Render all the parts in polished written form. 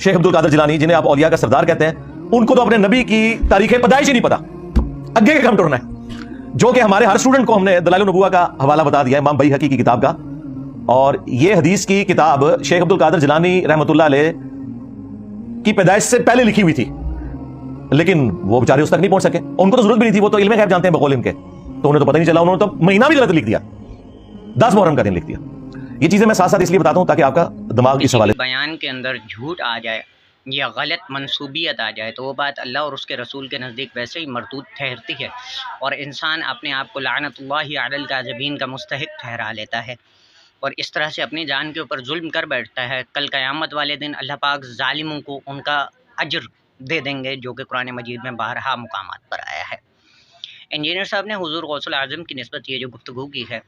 शेख अब्दुल कादिर जिलानी, जिन्हें आप औलिया का सरदार कहते हैं, उनको तो अपने नबी की तारीख पैदाइश ही नहीं पता, अगे के काम टुरना है, जो कि हमारे हर स्टूडेंट को हमने दलाइल नबुव्वा का हवाला बता दिया है, इमाम बैहकी की किताब का। और ये हदीस की किताब शेख अब्दुल कादिर जिलानी रहमतुल्लाह अलैह की पैदाइश से पहले लिखी हुई थी, लेकिन वो बेचारे उस तक नहीं पहुंच सके। उनको तो जरूरत भी नहीं थी, वो तो इल्म गैब जानते हैं बकौल इनके, तो उन्हें तो पता नहीं चला। उन्होंने तो महीना भी गलत लिख दिया, 10 मुहर्रम का दिन लिख दिया। ये चीजें मैं साथ साथ इसलिए बताता हूं ताकि आपका दिमाग इस हवाले बयान के अंदर झूठ आ जाए या गलत मंसूबियत आ जाए तो वो बात अल्लाह और उसके रसूल के नज़दीक वैसे ही मरदूद ठहरती है, और इंसान अपने आप को लानतुल्लाहि अलल काज़िबीन का मुस्तहिक ठहरा लेता है, और इस तरह से अपनी जान के ऊपर जुल्म कर बैठता है। कल क़यामत वाले दिन अल्लाह पाक ज़ालिमों को उनका अज्र दे देंगे, जो कि कुरान मजीद में बारहा मुकामात पर आया है। इंजीनियर साहब ने हुज़ूर गौसुल आज़म की निस्बत ये जो गुफ्तगू की है,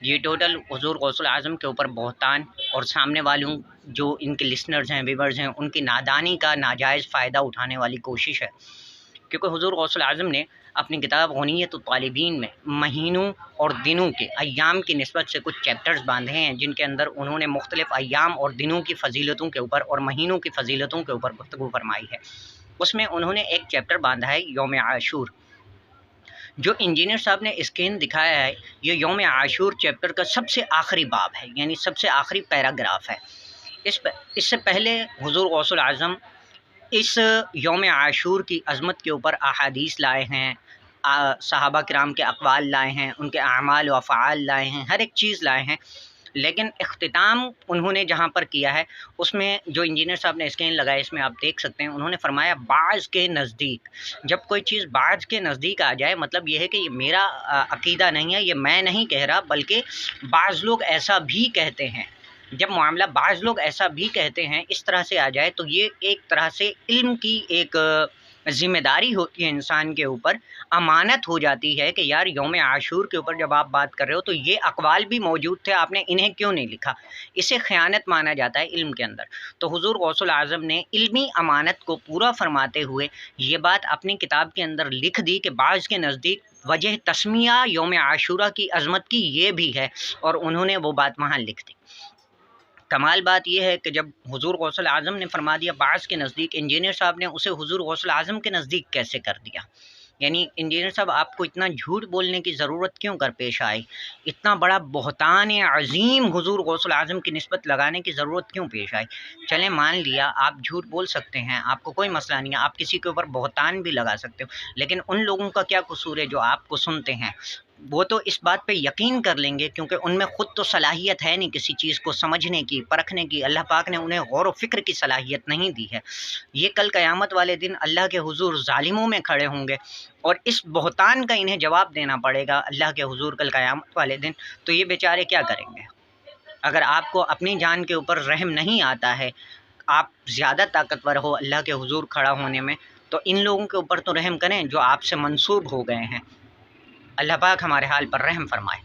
ये टोटल हुज़ूर गौसुल आज़म के ऊपर बहतान और सामने वालों जो इनके लिसनर्स हैं, व्यूअर्स हैं, उनकी नादानी का नाजायज़ फ़ायदा उठाने वाली कोशिश है। क्योंकि हुज़ूर गौसुल आज़म ने अपनी किताब गनीयतुत तालिबीन में महीनों और दिनों के अय्याम की निस्बत से कुछ चैप्टर्स बांधे हैं, जिनके अंदर उन्होंने मुख्तलिफ़ अय्याम और दिनों की फ़जीलतों के ऊपर और महीनों की फ़जीलतों के ऊपर गुफ्तगू फरमाई है। उसमें उन्होंने एक चैप्टर बांधा है यौम आशूर। जो इंजीनियर साहब ने स्क्रीन दिखाया है, ये यौम आशूर चैप्टर का सबसे आखिरी बाब है, यानी सबसे आखिरी पैराग्राफ है। इससे पहले हुज़ूर गौसुल आज़म इस यौम आशूर की अज़मत के ऊपर अहादीस लाए हैं, सहाबा किराम के अक़वाल लाए हैं, उनके अमाल व अफ़आल लाए हैं, हर एक चीज़ लाए हैं। लेकिन इख्तिताम उन्होंने जहाँ पर किया है, उसमें जो इंजीनियर साहब ने स्क्रीन लगाया, इसमें आप देख सकते हैं, उन्होंने फरमाया बाज़ के नज़दीक। जब कोई चीज़ बाज़ के नज़दीक आ जाए, मतलब ये है कि ये मेरा अक़ीदा नहीं है, ये मैं नहीं कह रहा, बल्कि बाज़ लोग ऐसा भी कहते हैं। जब मामला बाज़ लोग ऐसा भी कहते हैं इस तरह से आ जाए, तो ये एक तरह से इल्म की एक ज़िम्मेदारी होती है इंसान के ऊपर, अमानत हो जाती है कि यार यौम आशूर के ऊपर जब आप बात कर रहे हो तो ये अक़वाल भी मौजूद थे, आपने इन्हें क्यों नहीं लिखा। इसे ख़यानत माना जाता है इल्म के अंदर। तो हुज़ूर गौसुल आज़म ने इल्मी अमानत को पूरा फरमाते हुए ये बात अपनी किताब के अंदर लिख दी कि बाज़ के नज़दीक वजह तस्मिया यौम आशूरा की अज़मत की ये भी है, और उन्होंने वो बात वहाँ लिख दी। कमाल बात यह है कि जब हुज़ूर गौसुल आज़म ने फरमा दिया बाज़ के नज़दीक, इंजीनियर साहब ने उसे हुज़ूर गौसुल आज़म के नज़दीक कैसे कर दिया। यानी इंजीनियर साहब, आपको इतना झूठ बोलने की ज़रूरत क्यों कर पेश आई, इतना बड़ा बहतान अज़ीम हुज़ूर गौसुल आज़म की निस्बत लगाने की ज़रूरत क्यों पेश आई। चलें, मान लिया आप झूठ बोल सकते हैं, आपको कोई मसला नहीं है, आप किसी के ऊपर बहतान भी लगा सकते हो, लेकिन उन लोगों का क्या कसूर है जो आपको सुनते हैं। वो तो इस बात पे यकीन कर लेंगे क्योंकि उनमें ख़ुद तो सलाहियत है नहीं किसी चीज़ को समझने की, परखने की। अल्लाह पाक ने उन्हें गौर व फ़िक्र की सलाहियत नहीं दी है। ये कल क़यामत वाले दिन अल्लाह के हुज़ूर ज़ालिमों में खड़े होंगे और इस बहतान का इन्हें जवाब देना पड़ेगा अल्लाह के हुज़ूर कल क़यामत वाले दिन। तो ये बेचारे क्या करेंगे। अगर आपको अपनी जान के ऊपर रहम नहीं आता है, आप ज़्यादा ताकतवर हो अल्लाह के हुज़ूर खड़ा होने में, तो इन लोगों के ऊपर तो रहम करें जो आपसे मंसूब हो गए हैं। अल्लाह पाक हमारे हाल पर रहम फरमाए।